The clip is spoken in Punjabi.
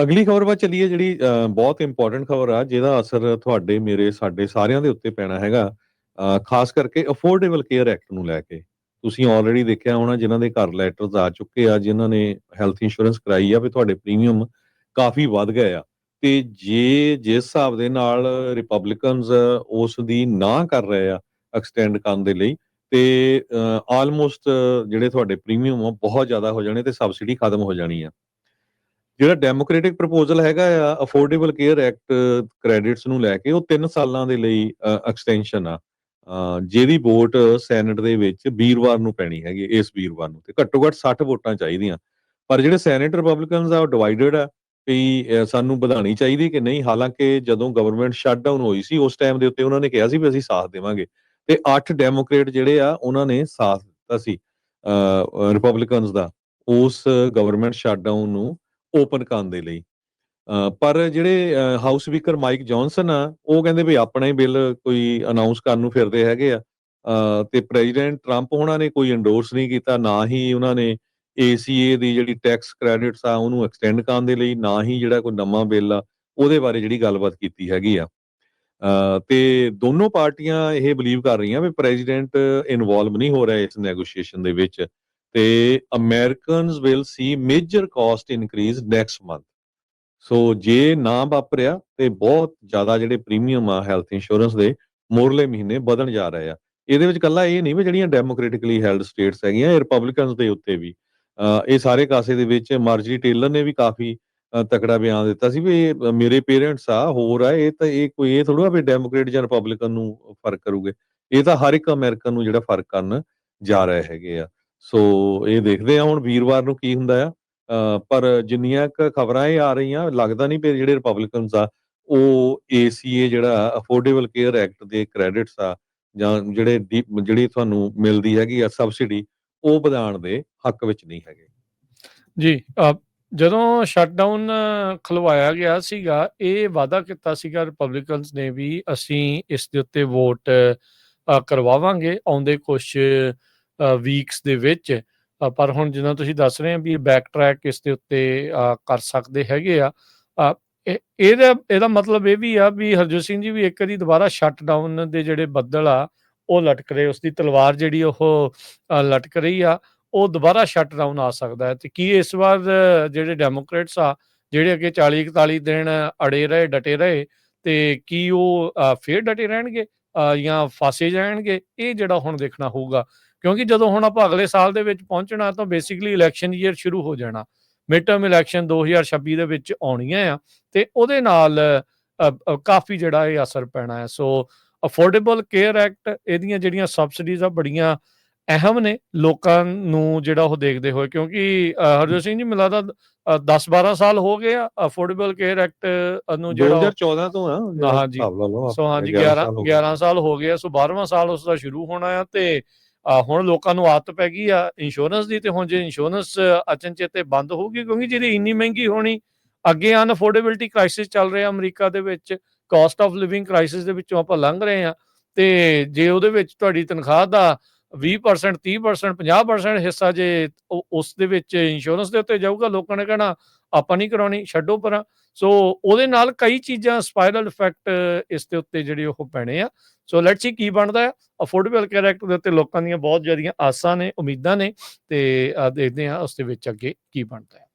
ਅਗਲੀ ਖਬਰ ਵੱਲ ਚੱਲੀਏ ਜਿਹੜੀ ਬਹੁਤ ਇੰਪੋਰਟੈਂਟ ਖਬਰ ਆ ਜਿਹਦਾ ਅਸਰ ਤੁਹਾਡੇ ਮੇਰੇ ਸਾਡੇ ਸਾਰਿਆਂ ਦੇ ਉੱਤੇ ਪੈਣਾ ਹੈਗਾ ਖਾਸ ਕਰਕੇ ਅਫੋਰਡੇਬਲ ਕੇਅਰ ਐਕਟ ਨੂੰ ਲੈ ਕੇ। ਤੁਸੀਂ ਆਲਰੇਡੀ ਦੇਖਿਆ ਹੋਣਾ ਜਿਨ੍ਹਾਂ ਦੇ ਘਰ ਲੈਟਰਸ ਆ ਚੁੱਕੇ ਆ, ਜਿਨ੍ਹਾਂ ਨੇ ਹੈਲਥ ਇੰਸ਼ੋਰੈਂਸ ਕਰਾਈ ਆ ਵੀ ਤੁਹਾਡੇ ਪ੍ਰੀਮੀਅਮ ਕਾਫੀ ਵੱਧ ਗਏ ਆ। ਤੇ ਜਿਸ ਹਿਸਾਬ ਦੇ ਨਾਲ ਰਿਪਬਲਿਕਨਸ ਉਸ ਦੀ ਨਾਂਹ ਕਰ ਰਹੇ ਆ ਐਕਸਟੈਂਡ ਕਰਨ ਦੇ ਲਈ, ਤੇ ਆਲਮੋਸਟ ਜਿਹੜੇ ਤੁਹਾਡੇ ਪ੍ਰੀਮੀਅਮ ਆ ਬਹੁਤ ਜ਼ਿਆਦਾ ਹੋ ਜਾਣੇ ਤੇ ਸਬਸਿਡੀ ਖਤਮ ਹੋ ਜਾਣੀ ਆ। ਜਿਹੜਾ ਡੈਮੋਕ੍ਰੈਟਿਕ ਪ੍ਰਪੋਜ਼ਲ ਹੈਗਾ ਆ ਅਫੋਰਡੇਬਲ ਕੇਅਰ ਐਕਟ ਕ੍ਰੈਡਿਟਸ ਨੂੰ ਲੈ ਕੇ, ਉਹ 3 ਸਾਲਾਂ ਦੇ ਲਈ ਐਕਸਟੈਂਸ਼ਨ ਆ, ਜਿਹਦੀ ਵੋਟ ਸੈਨੇਟ ਦੇ ਵਿੱਚ ਵੀਰਵਾਰ ਨੂੰ ਪੈਣੀ ਹੈਗੀ, ਇਸ ਵੀਰਵਾਰ ਨੂੰ, ਤੇ ਘੱਟੋ ਘੱਟ 60 ਵੋਟਾਂ ਚਾਹੀਦੀਆਂ। ਪਰ ਜਿਹੜੇ ਸੈਨੇਟ ਰਿਪਬਲਿਕਨਸ ਆ ਉਹ ਡਿਵਾਈਡਡ ਆ ਵੀ ਸਾਨੂੰ ਵਧਾਣੀ ਚਾਹੀਦੀ ਕਿ ਨਹੀਂ। ਹਾਲਾਂਕਿ ਜਦੋਂ ਗਵਰਨਮੈਂਟ ਸ਼ਟਡਾਊਨ ਹੋਈ ਸੀ ਉਸ ਟਾਈਮ ਦੇ ਉੱਤੇ ਉਹਨਾਂ ਨੇ ਕਿਹਾ ਸੀ ਵੀ ਅਸੀਂ ਸਾਥ ਦੇਵਾਂਗੇ, ਤੇ 8 ਡੈਮੋਕ੍ਰੇਟ ਜਿਹੜੇ ਆ ਉਹਨਾਂ ਨੇ ਸਾਥ ਦਿੱਤਾ ਸੀ ਰਿਪਬਲਿਕਨਸ ਦਾ ਉਸ ਗਵਰਨਮੈਂਟ ਸ਼ਟਡਾਊਨ ਨੂੰ ਓਪਨ ਕਰਨ ਦੇ ਲਈ। ਪਰ ਜਿਹੜੇ ਹਾਊਸ ਸਪੀਕਰ ਮਾਈਕ ਜੌਨਸਨ ਆ ਉਹ ਕਹਿੰਦੇ ਵੀ ਆਪਣਾ ਹੀ ਬਿੱਲ ਕੋਈ ਅਨਾਉਂਸ ਕਰਨ ਨੂੰ ਫਿਰਦੇ ਹੈਗੇ ਆ। ਤੇ ਪ੍ਰੈਜ਼ੀਡੈਂਟ ਟਰੰਪ ਉਹਨਾਂ ਨੇ ਕੋਈ ਇੰਡੋਰਸ ਨਹੀਂ ਕੀਤਾ, ਨਾ ਹੀ ਉਹਨਾਂ ਨੇ ਏਸੀਏ ਦੀ ਜਿਹੜੀ ਟੈਕਸ ਕ੍ਰੈਡਿਟਸ ਆ ਉਹਨੂੰ ਐਕਸਟੈਂਡ ਕਰਨ ਦੇ ਲਈ, ਨਾ ਹੀ ਜਿਹੜਾ ਕੋਈ ਨਵਾਂ ਬਿੱਲ ਆ ਉਹਦੇ ਬਾਰੇ ਜਿਹੜੀ ਗੱਲਬਾਤ ਕੀਤੀ ਹੈਗੀ ਆ। ਤੇ ਦੋਨੋਂ ਪਾਰਟੀਆਂ ਇਹ ਬਲੀਵ ਕਰ ਰਹੀਆਂ ਵੀ ਪ੍ਰੈਜ਼ੀਡੈਂਟ ਇਨਵੋਲਵ ਨਹੀਂ ਹੋ ਰਿਹਾ ਇਸ ਨੈਗੋਸ਼ੀਏਸ਼ਨ ਦੇ ਵਿੱਚ, ਤੇ Americans will see major cost increase next month. So ਜੇ ਨਾ ਵਾਪਰਿਆ ਤੇ ਬਹੁਤ ਜ਼ਿਆਦਾ ਜਿਹੜੇ ਪ੍ਰੀਮੀਅਮ ਆ ਹੈਲਥ ਇੰਸ਼ੋਰੈਂਸ ਦੇ ਮੋਰਲੇ ਮਹੀਨੇ ਵਧਣ ਜਾ ਰਹੇ ਆ। ਇਹਦੇ ਵਿੱਚ ਕੱਲਾ ਇਹ ਨਹੀਂ ਵੀ ਜਿਹੜੀਆਂ ਡੈਮੋਕ੍ਰੈਟਿਕਲੀ ਹੈਲਡ ਸਟੇਟਸ ਹੈਗੀਆਂ, ਇਹ ਰਿਪਬਲਿਕਨਸ ਦੇ ਉੱਤੇ ਵੀ ਇਹ ਸਾਰੇ ਕਾਸੇ ਦੇ ਵਿੱਚ ਮਾਰਜਰੀ ਟੇਲਰ ਨੇ ਵੀ ਕਾਫੀ ਤਕੜਾ ਬਿਆਨ ਦਿੱਤਾ ਸੀ ਵੀ ਇਹ ਮੇਰੇ ਪੇਰੈਂਟਸ ਆ, ਹੋਰ ਆ, ਇਹ ਤਾਂ ਇਹ ਕੋਈ ਇਹ ਥੋੜਾ ਵੀ ਡੈਮੋਕ੍ਰੇਟ ਜਾਂ ਰਿਪਬਲਿਕਨ ਨੂੰ ਫਰਕ ਕਰੂਗੇ, ਇਹ ਤਾਂ ਹਰ ਇੱਕ ਅਮਰੀਕਨ ਨੂੰ ਜਿਹੜਾ ਫਰਕ ਕਰਨ ਜਾ ਰਹੇ ਹੈਗੇ ਆ। ਸੋ ਇਹ ਦੇਖਦੇ ਆ ਹੁਣ ਵੀਰਵਾਰ ਨੂੰ ਕੀ ਹੁੰਦਾ ਆ। ਪਰ ਜਿੰਨੀਆਂ ਕੁ ਖਬਰਾਂ ਇਹ ਆ ਰਹੀਆਂ ਲੱਗਦਾ ਨਹੀਂ ਵੀ ਜਿਹੜੇ ਰਿਪਬਲਿਕਨਸ ਆ ਉਹ ਏਸੀਏ ਜਿਹੜਾ ਅਫੋਰਡੇਬਲ ਕੇਅਰ ਐਕਟ ਦੇ ਕ੍ਰੈਡਿਟਸ ਆ ਜਾਂ ਜਿਹੜੀ ਤੁਹਾਨੂੰ ਮਿਲਦੀ ਹੈਗੀ ਆ ਸਬਸਿਡੀ, ਉਹ ਵਧਾਉਣ ਦੇ ਹੱਕ ਵਿੱਚ ਨਹੀਂ ਹੈਗੇ ਜੀ। ਜਦੋਂ ਸ਼ਟਡਾਊਨ ਖਲਵਾਇਆ ਗਿਆ ਸੀਗਾ, ਇਹ ਵਾਅਦਾ ਕੀਤਾ ਸੀਗਾ ਰਿਪਬਲਿਕਨਸ ਨੇ ਵੀ ਅਸੀਂ ਇਸ ਦੇ ਉੱਤੇ ਵੋਟ ਕਰਵਾਵਾਂਗੇ ਆਉਂਦੇ ਕੁਛ ਵੀਕਸ ਦੇ ਵਿੱਚ। ਪਰ ਹੁਣ ਜਿੱਦਾਂ ਤੁਸੀਂ ਦੱਸ ਰਹੇ ਆ ਵੀ ਬੈਕ ਟਰੈਕ ਇਸ ਦੇ ਉੱਤੇ ਕਰ ਸਕਦੇ ਹੈਗੇ ਆ। ਇਹਦਾ ਮਤਲਬ ਇਹ ਵੀ ਆ ਵੀ ਹਰਜੋਤ ਸਿੰਘ ਜੀ ਵੀ ਇੱਕ ਵਾਰੀ ਦੁਬਾਰਾ ਸ਼ਟਡਾਊਨ ਦੇ ਜਿਹੜੇ ਬੱਦਲ ਆ ਉਹ ਲਟਕ ਰਹੇ, ਉਸ ਦੀ ਤਲਵਾਰ ਜਿਹੜੀ ਉਹ ਲਟਕ ਰਹੀ ਆ, ਉਹ ਦੁਬਾਰਾ ਸ਼ਟਡਾਊਨ ਆ ਸਕਦਾ ਹੈ। ਤੇ ਕੀ ਇਸ ਵਾਰ ਜਿਹੜੇ ਡੈਮੋਕ੍ਰੇਟਸ ਆ ਜਿਹੜੇ ਅੱਗੇ 40-41 ਦਿਨ ਅੜੇ ਰਹੇ, ਡਟੇ ਰਹੇ, ਤੇ ਕੀ ਉਹ ਫੇਰ ਡਟੇ ਰਹਿਣਗੇ ਜਾਂ ਫਾਸੇ ਜਾਣਗੇ? ਇਹ ਜਿਹੜਾ ਹੁਣ ਦੇਖਣਾ ਹੋਊਗਾ, ਕਿਉਂਕਿ ਜਦੋਂ ਹੁਣ ਆਪਾਂ ਅਗਲੇ ਸਾਲ ਦੇ ਵਿੱਚ ਪਹੁੰਚਣਾ ਤਾਂ ਬੇਸਿਕਲੀ ਇਲੈਕਸ਼ਨ ਈਅਰ ਸ਼ੁਰੂ ਹੋ ਜਾਣਾ। ਮਿਡ ਟਰਮ ਇਲੈਕਸ਼ਨ 2026 ਦੇ ਵਿੱਚ ਆਉਣੀਆਂ ਆ, ਤੇ ਉਹਦੇ ਨਾਲ ਕਾਫੀ ਜਿਹੜਾ ਇਹ ਅਸਰ ਪੈਣਾ ਹੈ। ਸੋ ਅਫੋਰਡੇਬਲ ਕੇਅਰ ਐਕਟ, ਇਹਦੀਆਂ ਜਿਹੜੀਆਂ ਸਬਸਿਡੀਜ਼ ਆ ਬੜੀਆਂ ਅਹਿਮ ਨੇ ਲੋਕਾਂ ਨੂੰ ਜਿਹੜਾ ਉਹ ਦੇਖਦੇ ਹੋਏ, ਕਿਉਂਕਿ ਹਰਜੋਤ ਸਿੰਘ ਜੀ ਮੈਨੂੰ ਲੱਗਦਾ 10-12 ਸਾਲ ਹੋ ਗਏ ਆ ਅਫੋਰਡੇਬਲ ਕੇਅਰ ਐਕਟ ਨੂੰ ਜਿਹੜਾ 2014 ਤੋਂ ਆ। ਹਾਂਜੀ। ਸੋ ਹਾਂਜੀ 11 ਸਾਲ ਹੋ ਗਏ ਆ। ਸੋ 12ਵਾਂ ਸਾਲ ਉਸ ਦਾ ਸ਼ੁਰੂ ਹੋਣਾ ਆ, ਤੇ ਹੁਣ ਲੋਕਾਂ ਨੂੰ ਆਦਤ ਪੈ ਗਈ ਆ ਇੰਸ਼ੋਰੈਂਸ ਦੀ। ਤੇ ਹੁਣ ਜੇ ਇੰਸ਼ੋਰੈਂਸ ਅਚਨਚੇਤੇ ਬੰਦ ਹੋਊਗੀ, ਕਿਉਂਕਿ ਜਿਹੜੀ ਇੰਨੀ ਮਹਿੰਗੀ ਹੋਣੀ, ਅੱਗੇ ਅਨਅਫੋਰਡੇਬਿਲਟੀ ਕ੍ਰਾਈਸਿਸ ਚੱਲ ਰਿਹਾ ਅਮਰੀਕਾ ਦੇ ਵਿੱਚ, ਕਾਸਟ ਆਫ ਲਿਵਿੰਗ ਕ੍ਰਾਈਸਿਸ ਦੇ ਵਿੱਚੋਂ ਆਪਾਂ ਲੰਘ ਰਹੇ ਆ, ਤੇ ਜੇ ਉਹਦੇ ਵਿੱਚ ਤੁਹਾਡੀ ਤਨਖਾਹ ਦਾ 20%, 30%, 50% ਹਿੱਸਾ ਜੇ ਉਸ ਦੇ ਵਿੱਚ ਇੰਸ਼ੋਰੈਂਸ ਦੇ ਉੱਤੇ ਜਾਊਗਾ, ਲੋਕਾਂ ਨੇ ਕਹਿਣਾ ਆਪਾਂ ਨਹੀਂ ਕਰਾਉਣੀ, ਛੱਡੋ ਪਰਾਂ। ਸੋ ਉਹਦੇ ਨਾਲ ਕਈ ਚੀਜ਼ਾਂ ਸਪਾਇਰਲ ਇਫੈਕਟ ਇਸ ਦੇ ਉੱਤੇ ਜਿਹੜੇ ਉਹ ਪੈਣੇ ਆ। ਸੋ ਲੈਟਸ ਸੀ ਕੀ ਬਣਦਾ ਆ। ਅਫੋਰਡੇਬਲ ਕੇਅਰ ਐਕਟ ਦੇ ਉੱਤੇ ਲੋਕਾਂ ਦੀਆਂ ਬਹੁਤ ਜ਼ਿਆਦੀਆਂ ਆਸਾਂ ਨੇ, ਉਮੀਦਾਂ ਨੇ, ਤੇ ਦੇਖਦੇ ਹਾਂ ਉਸ ਦੇ ਵਿੱਚ ਅੱਗੇ ਕੀ ਬਣਦਾ ਹੈ।